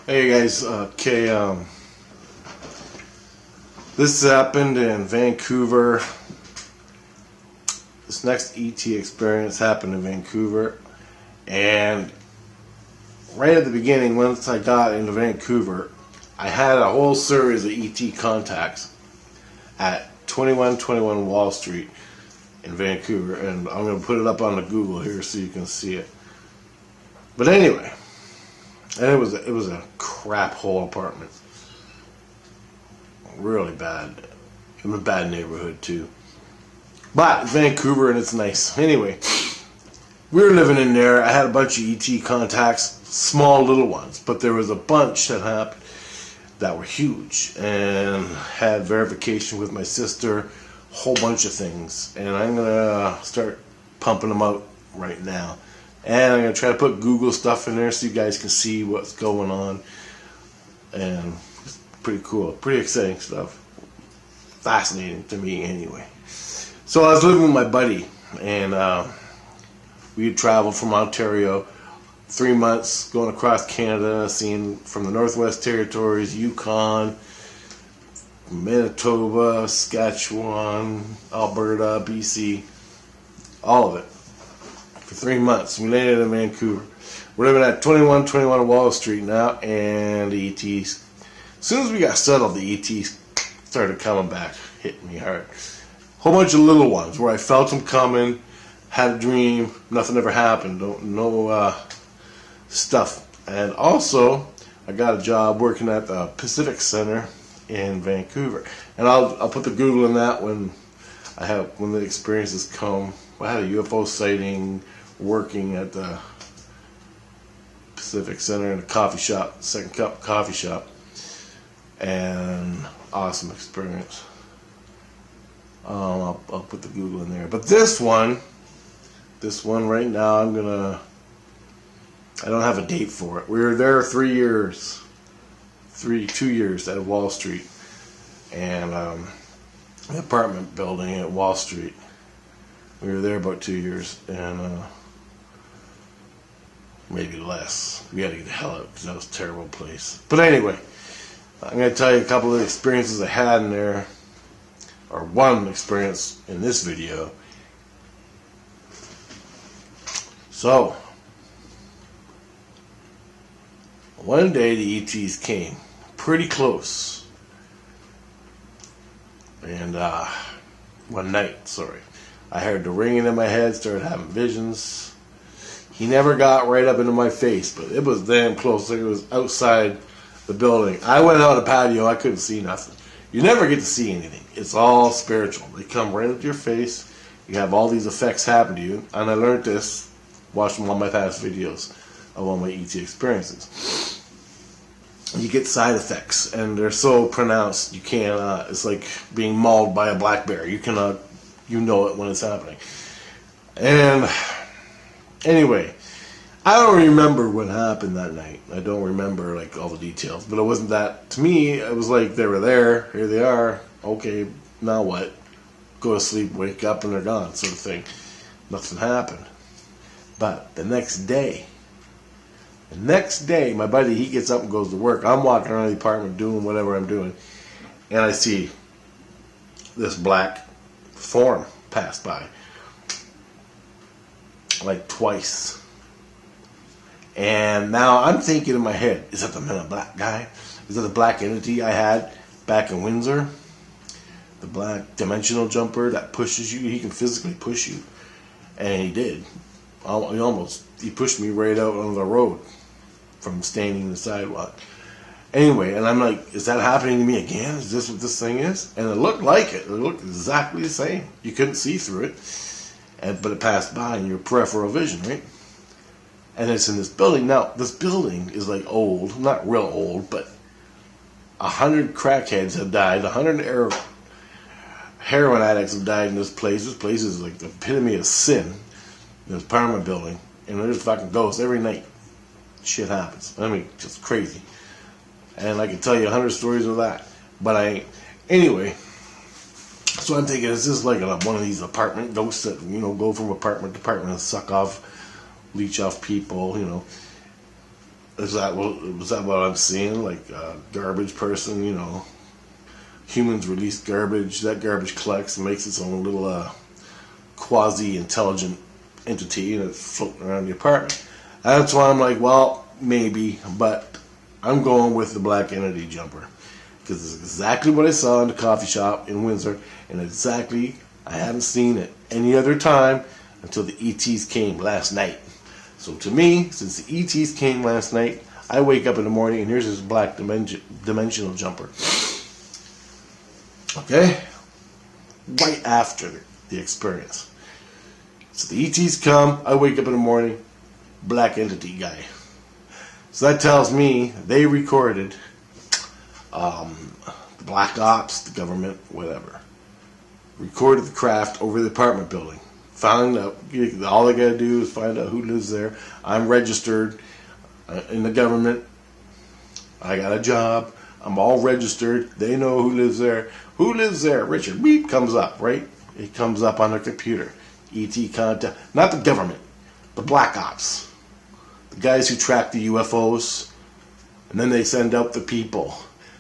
Hey guys, this happened in Vancouver. This next ET experience happened in Vancouver, and right at the beginning, once I got into Vancouver, I had a whole series of ET contacts at 2121 Wall Street in Vancouver, and I'm going to put it up on the Google here so you can see it. But anyway, and it was a crap hole apartment, really bad, in a bad neighborhood too. But it's Vancouver and it's nice. Anyway, we were living in there. I had a bunch of ET contacts, small little ones, but there was a bunch that happened that were huge, and had verification with my sister, a whole bunch of things, and I'm gonna start pumping them out right now. And I'm going to try to put Google stuff in there so you guys can see what's going on. And it's pretty cool. Pretty exciting stuff. Fascinating to me anyway. So I was living with my buddy. And we had traveled from Ontario 3 months, going across Canada, seeing from the Northwest Territories, Yukon, Manitoba, Saskatchewan, Alberta, BC. All of it. For 3 months. We landed in Vancouver. We're living at 2121 Wall Street now, and the ETs. As soon as we got settled, the ETs started coming back, hitting me hard. Whole bunch of little ones where I felt them coming, had a dream, nothing ever happened, no stuff. And also, I got a job working at the Pacific Center in Vancouver, and I'll put the Google in that when the experiences come. I had a UFO sighting working at the Pacific Center in a coffee shop, Second Cup coffee shop, and awesome experience. I'll put the Google in there. But this one right now, I don't have a date for it. We were there 2 years at Wall Street, and the apartment building at Wall Street. We were there about 2 years, and maybe less. We had to get the hell out because that was a terrible place. But anyway, I'm going to tell you a couple of experiences I had in there, or one experience in this video. So, one day the ETs came pretty close, and one night, sorry. I heard the ringing in my head, started having visions. He never got right up into my face, but it was damn close. Like it was outside the building. I went out the patio. I couldn't see nothing. You never get to see anything. It's all spiritual. They come right into your face. You have all these effects happen to you. And I learned this watching all my past videos of all my ET experiences. You get side effects, and they're so pronounced. You can't. It's like being mauled by a black bear. You cannot. You know it when it's happening. And anyway, I don't remember what happened that night. I don't remember like all the details, but it wasn't that. To me, it was like they were there. Here they are. Okay, now what? Go to sleep, wake up, and they're gone, sort of thing. Nothing happened. But the next day, my buddy, he gets up and goes to work. I'm walking around the apartment doing whatever I'm doing, and I see this black form passed by like twice. And now I'm thinking in my head, is that the Man in Black guy? Is that the black entity I had back in Windsor? The black dimensional jumper that pushes you? He can physically push you. And he did. He pushed me right out on the road from standing in the sidewalk. Anyway, and I'm like, is that happening to me again? Is this what this thing is? And it looked like it. It looked exactly the same. You couldn't see through it, but it passed by in your peripheral vision, right? And it's in this building. Now, this building is like old, not real old, but 100 crackheads have died. 100 heroin addicts have died in this place. This place is like the epitome of sin. This apartment building, and there's fucking ghosts every night. Shit happens. I mean, just crazy. And I can tell you 100 stories of that, but I ain't. Anyway, so I'm thinking, is this like one of these apartment ghosts that, go from apartment to apartment and leech off people, Was that what I'm seeing? Like garbage person, you know, humans release garbage. That garbage collects and makes its own little quasi-intelligent entity, and it's floating around the apartment. That's why I'm like, well, maybe, but I'm going with the black entity jumper because it's exactly what I saw in the coffee shop in Windsor, and exactly I haven't seen it any other time until the ETs came last night. So to me, since the ETs came last night, I wake up in the morning and here's this black dimensional jumper. Okay? Right after the experience. So the ETs come, I wake up in the morning, black entity guy. So that tells me they recorded the black ops, the government, whatever. Recorded the craft over the apartment building. Found out, all I gotta do is find out who lives there. I'm registered in the government. I got a job. I'm all registered. They know who lives there. Who lives there? Richard. Beep comes up, right? It comes up on their computer. ET contact. Not the government. The black ops. The guys who track the UFOs. And then they send out the people.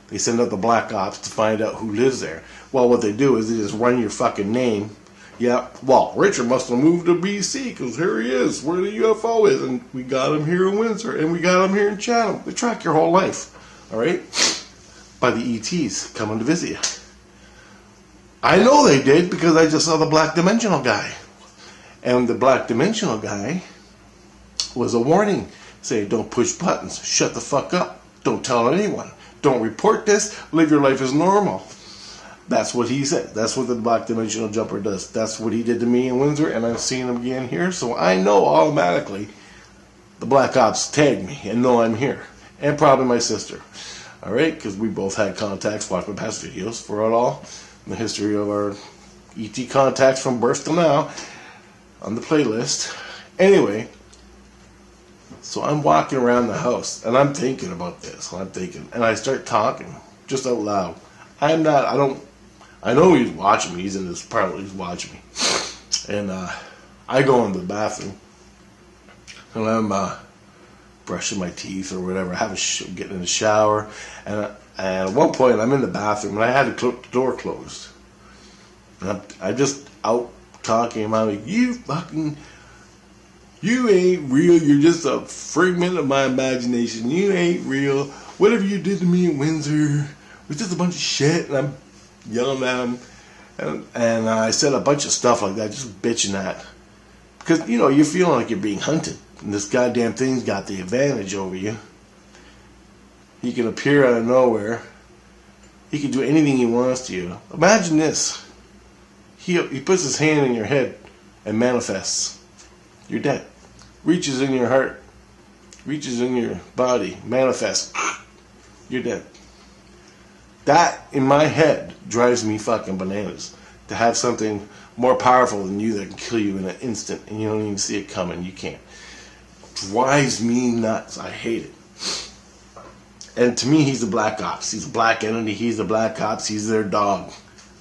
They send out the black ops to find out who lives there. Well, what they do is they just run your fucking name. Yeah, well, Richard must have moved to BC because here he is, where the UFO is, and we got him here in Windsor, and we got him here in Chatham. They track your whole life, all right, by the ETs coming to visit you. I know they did because I just saw the black dimensional guy. And the black dimensional guy was a warning saying, don't push buttons, shut the fuck up, don't tell anyone, don't report this, live your life as normal. That's what he said. That's what the black dimensional jumper does. That's what he did to me in Windsor, and I've seen him again here. So I know automatically the black ops tagged me and know I'm here. And probably my sister. All right? Because we both had contacts, watched my past videos for it all. The history of our ET contacts from birth to now on the playlist. Anyway, so I'm walking around the house, and I'm thinking about this. And I start talking just out loud. I know he's watching me. He's in this parlor. He's watching me. And I go into the bathroom. And I'm brushing my teeth or whatever. Getting in the shower. And at one point, I'm in the bathroom. And I had the door closed. And I'm just out talking. I'm like, you ain't real. You're just a figment of my imagination. You ain't real. Whatever you did to me in Windsor was just a bunch of shit. And I'm yelling at him, and I said a bunch of stuff like that, just bitching at, because you know you're feeling like you're being hunted, and this goddamn thing's got the advantage over you. He can appear out of nowhere. He can do anything he wants to you. Imagine this: he puts his hand in your head and manifests. You're dead. Reaches in your heart, reaches in your body, manifests. You're dead. That, in my head, drives me fucking bananas. To have something more powerful than you that can kill you in an instant and you don't even see it coming. You can't. Drives me nuts. I hate it. And to me, he's the black ops. He's a black entity. He's the black ops. He's their dog.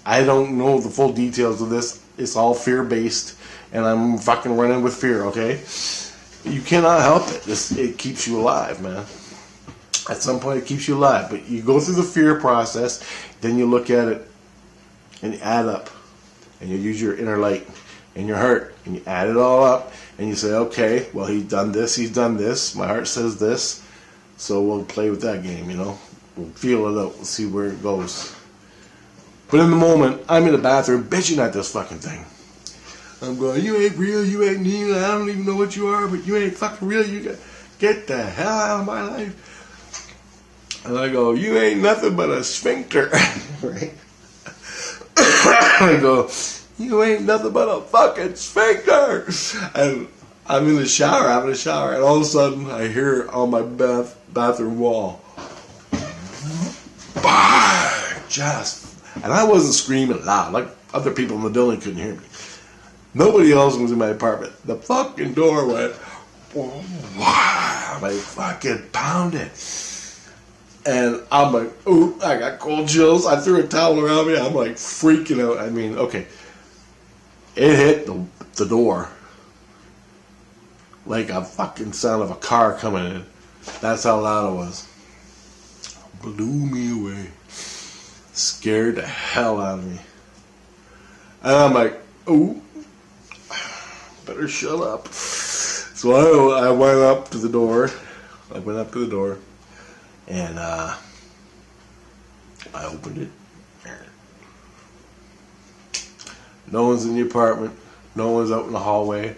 I don't know the full details of this. It's all fear-based. And I'm fucking running with fear, okay? You cannot help it. It keeps you alive, man. At some point, it keeps you alive. But you go through the fear process, then you look at it, and you add up. And you use your inner light and your heart, and you add it all up, and you say, okay, well, he's done this, my heart says this, so we'll play with that game, you know? We'll feel it out, we'll see where it goes. But in the moment, I'm in the bathroom bitching at this fucking thing. I'm going, you ain't real, you ain't Neil, I don't even know what you are, but you ain't fucking real, you get the hell out of my life. And I go, you ain't nothing but a sphincter, right? I go, you ain't nothing but a fucking sphincter. And I'm in the shower, having a shower, and all of a sudden I hear on my bathroom wall, and I wasn't screaming loud, like other people in the building couldn't hear me. Nobody else was in my apartment. The fucking door went, wow, I fucking pounded. And I'm like, ooh, I got cold chills. I threw a towel around me. I'm like freaking out. I mean, okay. It hit the door like a fucking sound of a car coming in. That's how loud it was. Blew me away. Scared the hell out of me. And I'm like, oh, better shut up. So I went up to the door. And I opened it. No one's in the apartment. No one's out in the hallway.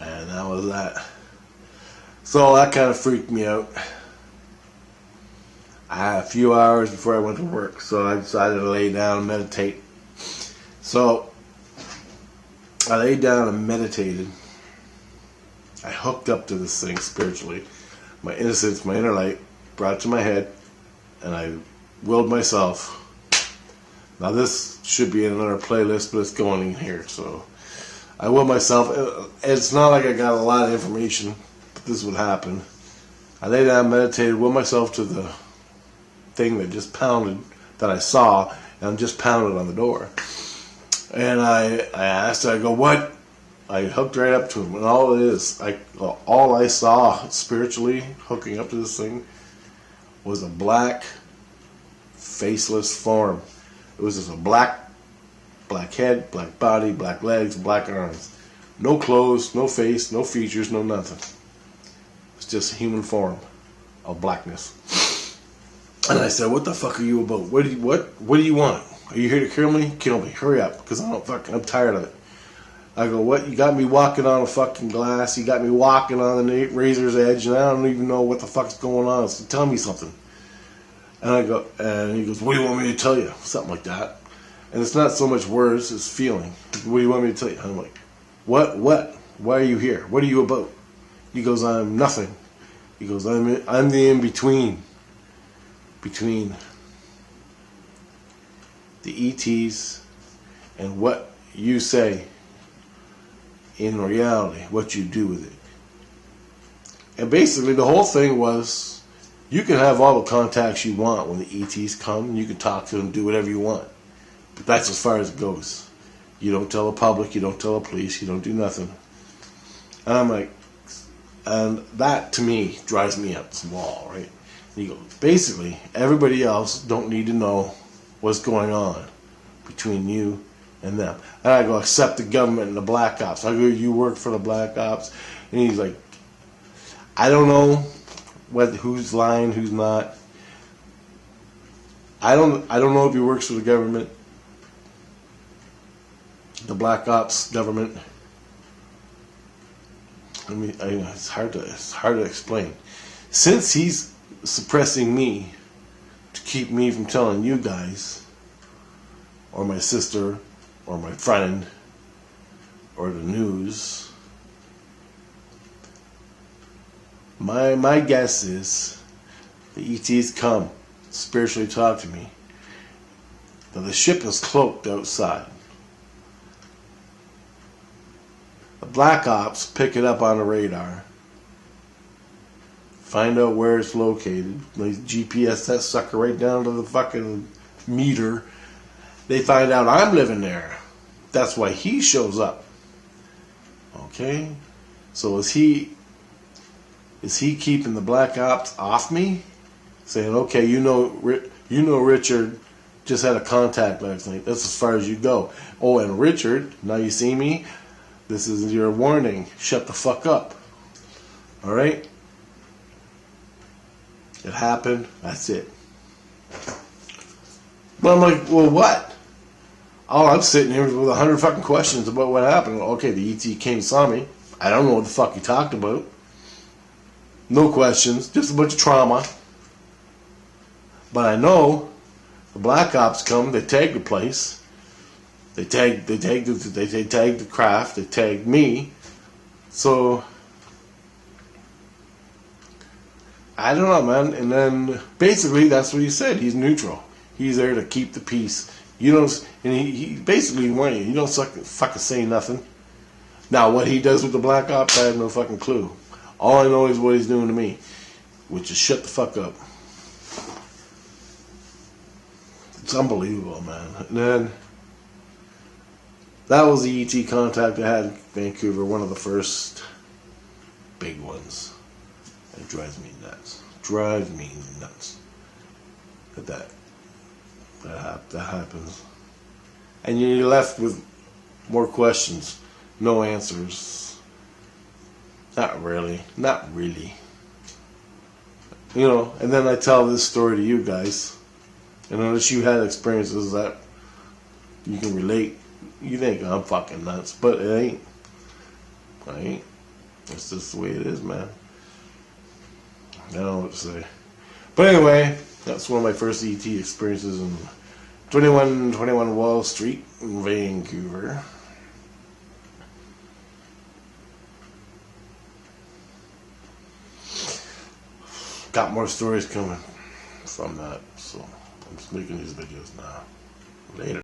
And that was that. So that kind of freaked me out. I had a few hours before I went to work, so I decided to lay down and meditate. So I laid down and meditated. I hooked up to this thing spiritually. My innocence, my inner light, brought it to my head, and I willed myself. Now this should be in another playlist, but it's going in here. So I willed myself. It's not like I got a lot of information, but this would happen. I lay down, meditated, willed myself to the thing that just pounded, that I saw, and just pounded on the door. And I asked, I go, what? I hooked right up to him, and all I saw spiritually hooking up to this thing was a black, faceless form. It was just a black head, black body, black legs, black arms. No clothes, no face, no features, no nothing. It's just a human form of blackness. And I said, what the fuck are you about? What do you want? Are you here to kill me? Kill me. Hurry up, because I'm tired of it. I go, what? You got me walking on a fucking glass. You got me walking on the razor's edge, and I don't even know what the fuck's going on. So tell me something. And I go, and he goes, what do you want me to tell you? Something like that. And it's not so much words, it's feeling. What do you want me to tell you? And I'm like, what? Why are you here? What are you about? He goes, I'm nothing. He goes, I'm the in-between. Between the ETs and what you say in reality, what you do with it. And basically the whole thing was, you can have all the contacts you want when the ETs come, you can talk to them, do whatever you want. But that's as far as it goes. You don't tell the public, you don't tell the police, you don't do nothing. And I'm like, and that to me drives me up the wall, right? And he goes, basically, everybody else don't need to know what's going on between you and them. And I go, except the government and the black ops. I go, you work for the black ops? And he's like, I don't know who's lying, who's not. I don't know if he works for the government, the black ops government. It's hard to explain. Since he's suppressing me to keep me from telling you guys, or my sister, or my friend, or the news, my guess is the ETs come, spiritually talk to me. Now the ship is cloaked outside. The black ops pick it up on the radar, find out where it's located. They GPS that sucker right down to the fucking meter. They find out I'm living there. That's why he shows up. Okay? So is he keeping the black ops off me? Saying, okay, you know Richard just had a contact last night. That's as far as you go. Oh, and Richard, now you see me? This is your warning. Shut the fuck up. Alright? It happened. That's it. But I'm like, well, what? Oh, I'm sitting here with 100 fucking questions about what happened. Okay, the ET came and saw me. I don't know what the fuck he talked about. No questions. Just a bunch of trauma. But I know the black ops come. They tag the place. They tag the craft. They tag me. So I don't know, man. And then basically that's what he said. He's neutral. He's there to keep the peace. You don't, and he basically warned you. You don't fucking say nothing. Now what he does with the black ops, I have no fucking clue. All I know is what he's doing to me, which is shut the fuck up. It's unbelievable, man. And then that was the ET contact I had in Vancouver, one of the first big ones. It drives me nuts. Drives me nuts. That happens. And you're left with more questions, no answers. Not really. Not really. You know, and then I tell this story to you guys. And unless you had experiences that you can relate, you think I'm fucking nuts. But it ain't. I ain't. It's just the way it is, man. I don't know what to say. But anyway, that's one of my first ET experiences in 2121 Wall Street in Vancouver. Got more stories coming from that, so I'm just making these videos now. Later.